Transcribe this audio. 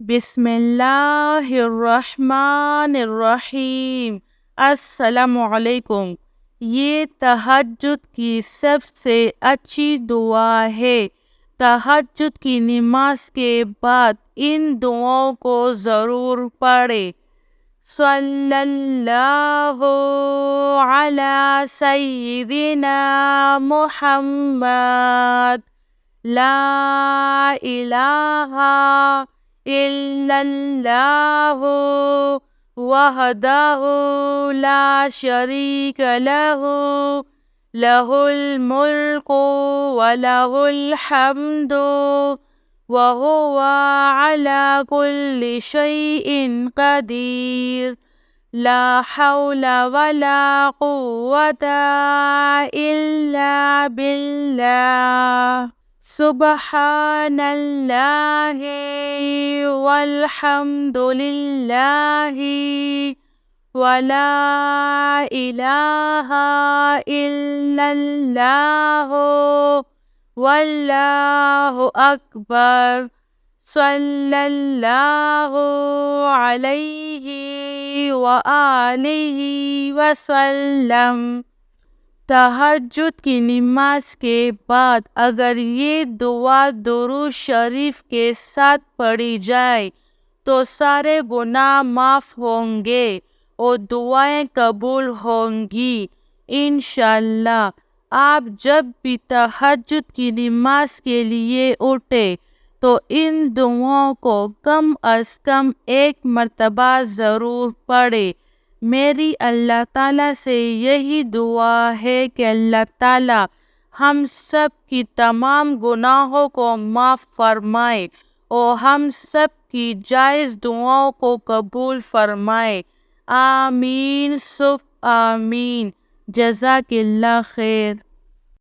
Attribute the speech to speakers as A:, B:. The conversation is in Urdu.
A: بسم اللہ الرحمن الرحیم۔ السلام علیکم۔ یہ تہجد کی سب سے اچھی دعا ہے۔ تہجد کی نماز کے بعد ان دعاؤں کو ضرور پڑھیں۔ صلی اللہ علی سیدنا محمد، لا الہ الا اللہ وحدہ لا شریک لہ، لہ الملک ولہ الحمد وہو علی کل شیء قدیر، لا حول ولا قوة الا باللہ، سبحان اللہ والحمد للہ ولا الہ الا اللہ واللہ اکبر، صلی اللہ علیہ وآلہ وسلم۔ تہجد کی نماز کے بعد اگر یہ دعا درود شریف کے ساتھ پڑھی جائے تو سارے گناہ معاف ہوں گے اور دعائیں قبول ہوں گی انشاءاللہ۔ آپ جب بھی تہجد کی نماز کے لیے اٹھے تو ان دعاؤں کو کم از کم ایک مرتبہ ضرور پڑھیں۔ میری اللہ تعالیٰ سے یہی دعا ہے کہ اللہ تعالیٰ ہم سب کی تمام گناہوں کو معاف فرمائے اور ہم سب کی جائز دعاؤں کو قبول فرمائے، آمین ثم آمین۔ جزاک اللہ خیر۔